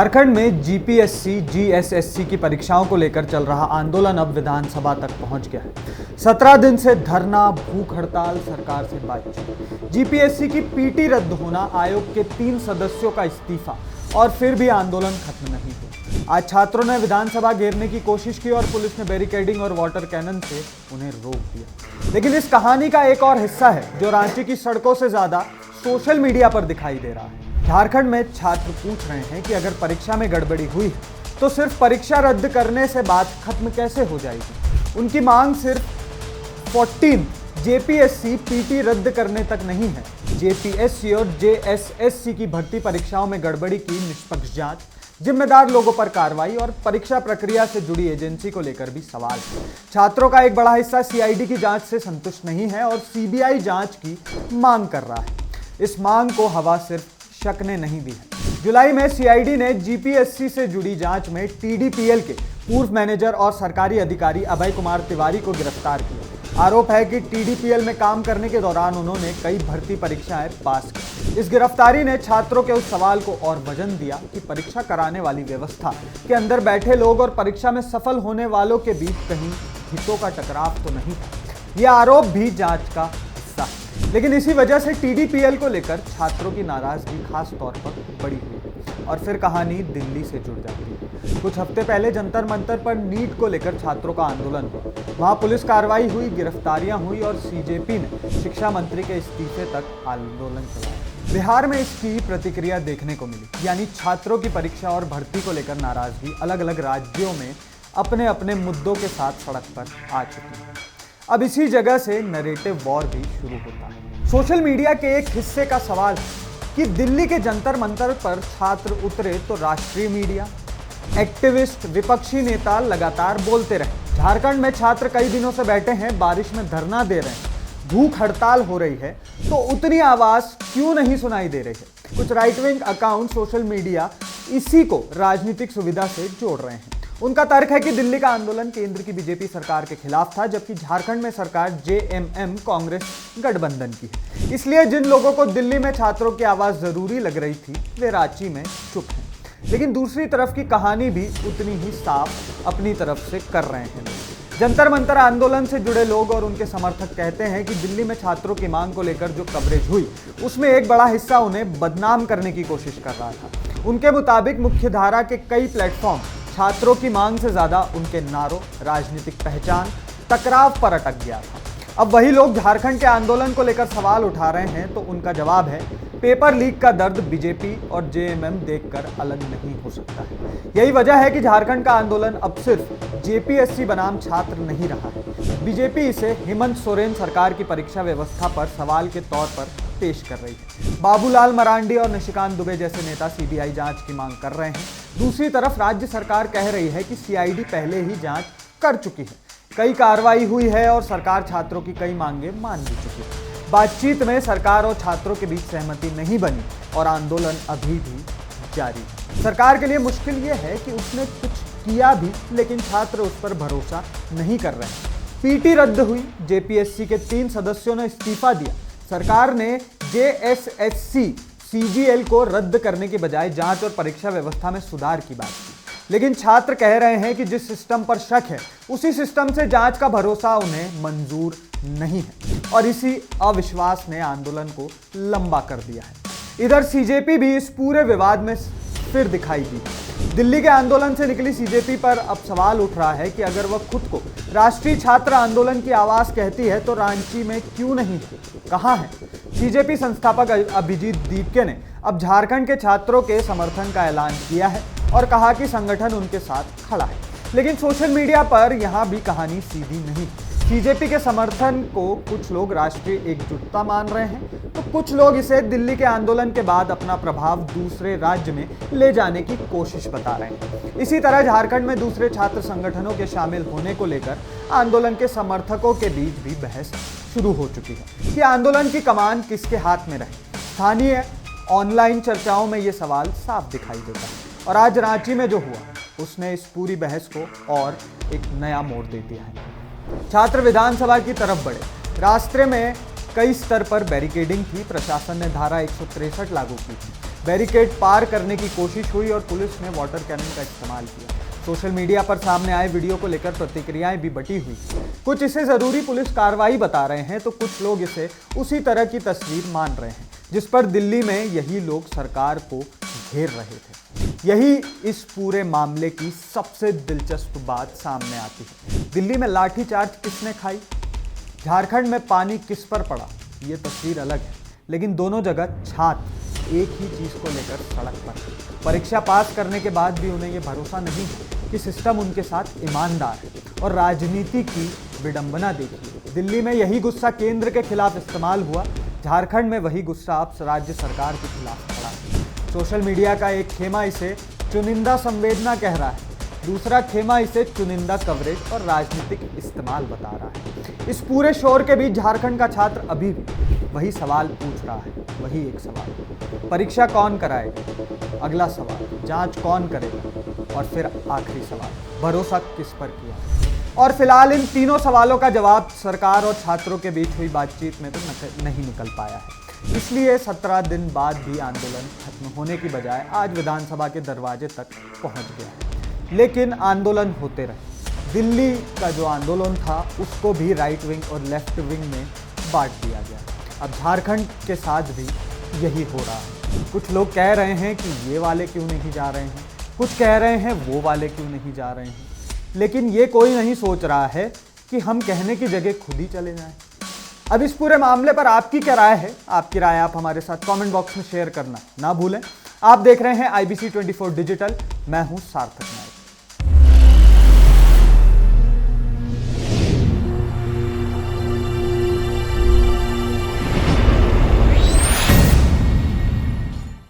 झारखंड में GPSC, GSSC की परीक्षाओं को लेकर चल रहा आंदोलन अब विधानसभा तक पहुंच गया है। 17 दिन से धरना, भूख हड़ताल, सरकार से बातचीत। जीपीएससी की पीटी रद्द होना, आयोग के 3 सदस्यों का इस्तीफा और फिर भी आंदोलन खत्म नहीं हुआ। आज छात्रों ने विधानसभा घेरने की कोशिश की और पुलिस ने बैरिकेडिंग और वाटर कैनन से उन्हें रोक दिया। लेकिन इस कहानी का एक और हिस्सा है जो रांची की सड़कों से ज्यादा सोशल मीडिया पर दिखाई दे रहा है। झारखंड में छात्र पूछ रहे हैं कि अगर परीक्षा में गड़बड़ी हुई है तो सिर्फ परीक्षा रद्द करने से बात खत्म कैसे हो जाएगी। उनकी मांग सिर्फ 14 जेपीएससी पीटी रद्द करने तक नहीं है। जेपीएससी और जेएसएससी की भर्ती परीक्षाओं में गड़बड़ी की निष्पक्ष जांच, जिम्मेदार लोगों पर कार्रवाई और परीक्षा प्रक्रिया से जुड़ी एजेंसी को लेकर भी सवाल है। छात्रों का एक बड़ा हिस्सा सीआईडी की जांच से संतुष्ट नहीं है और सीबीआई जांच की मांग कर रहा है। इस मांग को हवा सिर्फ शक ने नहीं दी है। जुलाई में सीआईडी ने जीपीएससी से जुड़ी जांच में टीडीपीएल के पूर्व मैनेजर और सरकारी अधिकारी अभय कुमार तिवारी को गिरफ्तार किया। आरोप है कि टीडीपीएल में काम करने के दौरान उन्होंने कई भर्ती परीक्षाएं पास की। इस गिरफ्तारी ने छात्रों के उस सवाल को और वजन दिया कि परीक्षा कराने वाली व्यवस्था के अंदर बैठे लोग और परीक्षा में सफल होने वालों के बीच कहीं हितों का टकराव तो नहीं था। यह आरोप भी जांच का हिस्सा है। लेकिन इसी वजह से टीडीपीएल को लेकर छात्रों की नाराजगी खास तौर पर बढ़ी हुई और फिर कहानी दिल्ली से जुड़ जाती है। कुछ हफ्ते पहले जंतर मंतर पर नीट को लेकर छात्रों का आंदोलन हुआ। वहां पुलिस कार्रवाई हुई, गिरफ्तारियां हुई और सीजेपी ने शिक्षा मंत्री के इस्तीफे तक आंदोलन चलाया। बिहार में इसकी प्रतिक्रिया देखने को मिली, यानी छात्रों की परीक्षा और भर्ती को लेकर नाराजगी अलग अलग राज्यों में अपने अपने मुद्दों के साथ सड़क पर आ चुकी है। अब इसी जगह से नैरेटिव वॉर भी शुरू होता है। सोशल मीडिया के एक हिस्से का सवाल है कि दिल्ली के जंतर मंतर पर छात्र उतरे तो राष्ट्रीय मीडिया, एक्टिविस्ट, विपक्षी नेता लगातार बोलते रहे। झारखंड में छात्र कई दिनों से बैठे हैं, बारिश में धरना दे रहे हैं, भूख हड़ताल हो रही है, तो उतनी आवाज क्यों नहीं सुनाई दे रही है। कुछ right wing account social media इसी को राजनीतिक सुविधा से जोड़ रहे हैं। उनका तर्क है कि दिल्ली का आंदोलन केंद्र की बीजेपी सरकार के खिलाफ था, जबकि झारखंड में सरकार जेएमएम कांग्रेस गठबंधन की है। इसलिए जिन लोगों को दिल्ली में छात्रों की आवाज जरूरी लग रही थी वे रांची में चुप हैं। लेकिन दूसरी तरफ की कहानी भी उतनी ही साफ अपनी तरफ से कर रहे हैं। जंतर मंतर आंदोलन से जुड़े लोग और उनके समर्थक कहते हैं कि दिल्ली में छात्रों की मांग को लेकर जो कवरेज हुई उसमें एक बड़ा हिस्सा उन्हें बदनाम करने की कोशिश कर रहा था। उनके मुताबिक मुख्यधारा के कई प्लेटफॉर्म छात्रों की मांग से ज्यादा उनके नारों, राजनीतिक पहचान, टकराव पर अटक गया था। अब वही लोग झारखंड के आंदोलन को लेकर सवाल उठा रहे हैं तो उनका जवाब है, पेपर लीक का दर्द बीजेपी और जेएमएम देखकर अलग नहीं हो सकता है। यही वजह है कि झारखंड का आंदोलन अब सिर्फ जेपीएससी बनाम छात्र नहीं रहा है। बीजेपी इसे हेमंत सोरेन सरकार की परीक्षा व्यवस्था पर सवाल के तौर पर पेश कर रही है। बाबूलाल मरांडी और निशिकांत दुबे जैसे नेता सीबीआई जांच की मांग कर रहे हैं। दूसरी तरफ राज्य सरकार कह रही है कि सीआईडी पहले ही जांच कर चुकी है, कई कार्रवाई हुई है और सरकार छात्रों की कई मांगे मान भी चुकी है। बातचीत में सरकार और छात्रों के बीच सहमति नहीं बनी और आंदोलन अभी भी जारी है। सरकार के लिए मुश्किल ये है कि उसने कुछ किया भी, लेकिन छात्र उस पर भरोसा नहीं कर रहे हैं। पीटी रद्द हुई, जेपीएससी के 3 सदस्यों ने इस्तीफा दिया। सरकार ने जेएसएससी सीजीएल को रद्द करने के बजाय जांच और परीक्षा व्यवस्था में सुधार की बात की। लेकिन छात्र कह रहे हैं कि जिस सिस्टम पर शक है उसी सिस्टम से जांच का भरोसा उन्हें मंजूर नहीं है और इसी अविश्वास ने आंदोलन को लंबा कर दिया है। इधर सीजेपी भी इस पूरे विवाद में फिर दिखाई दी। दिल्ली के आंदोलन से निकली सीजेपी पर अब सवाल उठ रहा है कि अगर वह खुद को राष्ट्रीय छात्र आंदोलन की आवाज कहती है तो रांची में क्यों नहीं है, कहां है। सीजेपी संस्थापक अभिजीत दीपके ने अब झारखंड के छात्रों के समर्थन का ऐलान किया है और कहा कि संगठन उनके साथ खड़ा है। लेकिन सोशल मीडिया पर यहां भी कहानी सीधी नहीं। बीजेपी के समर्थन को कुछ लोग राष्ट्रीय एकजुटता मान रहे हैं तो कुछ लोग इसे दिल्ली के आंदोलन के बाद अपना प्रभाव दूसरे राज्य में ले जाने की कोशिश बता रहे हैं। इसी तरह झारखंड में दूसरे छात्र संगठनों के शामिल होने को लेकर आंदोलन के समर्थकों के बीच भी बहस शुरू हो चुकी है कि आंदोलन की कमान किसके हाथ में रहे। स्थानीय ऑनलाइन चर्चाओं में ये सवाल साफ दिखाई देता है और आज रांची में जो हुआ उसने इस पूरी बहस को और एक नया मोड़ दे दिया है। छात्र विधानसभा की तरफ बढ़े, रास्ते में कई स्तर पर बैरिकेडिंग थी। प्रशासन ने धारा 163 लागू की थी। बैरिकेड पार करने की कोशिश हुई और पुलिस ने वाटर कैनन का इस्तेमाल किया। सोशल मीडिया पर सामने आए वीडियो को लेकर प्रतिक्रियाएं भी बटी हुई। कुछ इसे जरूरी पुलिस कार्रवाई बता रहे हैं तो कुछ लोग इसे उसी तरह की तस्वीर मान रहे हैं जिस पर दिल्ली में यही लोग सरकार को घेर रहे थे। यही इस पूरे मामले की सबसे दिलचस्प बात सामने आती है। दिल्ली में लाठीचार्ज किसने खाई, झारखंड में पानी किस पर पड़ा, ये तस्वीर अलग है, लेकिन दोनों जगह छात्र एक ही चीज को लेकर सड़क पर। परीक्षा पास करने के बाद भी उन्हें यह भरोसा नहीं कि सिस्टम उनके साथ ईमानदार है। और राजनीति की विडंबना देखिए, दिल्ली में यही गुस्सा केंद्र के खिलाफ इस्तेमाल हुआ, झारखंड में वही गुस्सा अब राज्य सरकार के खिलाफ खड़ा है। सोशल मीडिया का एक खेमा इसे चुनिंदा संवेदना कह रहा है, दूसरा खेमा इसे चुनिंदा कवरेज और राजनीतिक इस्तेमाल बता रहा है। इस पूरे शोर के बीच झारखंड का छात्र अभी भी वही सवाल पूछ रहा है, वही एक सवाल, परीक्षा कौन कराएगा, अगला सवाल, जांच कौन करेगा, और फिर आखिरी सवाल, भरोसा किस पर किया। और फिलहाल इन तीनों सवालों का जवाब सरकार और छात्रों के बीच हुई बातचीत में तो नहीं निकल पाया है। इसलिए 17 दिन बाद भी आंदोलन खत्म होने की बजाय आज विधानसभा के दरवाजे तक पहुंच गया है। लेकिन आंदोलन होते रहे। दिल्ली का जो आंदोलन था उसको भी राइट विंग और लेफ्ट विंग में बांट दिया गया। अब झारखंड के साथ भी यही हो रहा है। कुछ लोग कह रहे हैं कि ये वाले क्यों नहीं जा रहे हैं, कुछ कह रहे हैं वो वाले क्यों नहीं जा रहे हैं, लेकिन ये कोई नहीं सोच रहा है कि हम कहने की जगह खुद ही चले जाएं। अब इस पूरे मामले पर आपकी क्या राय है? आपकी राय आप हमारे साथ कमेंट बॉक्स में शेयर करना ना भूलें। आप देख रहे हैं IBC 24 डिजिटल, मैं हूं सार्थक।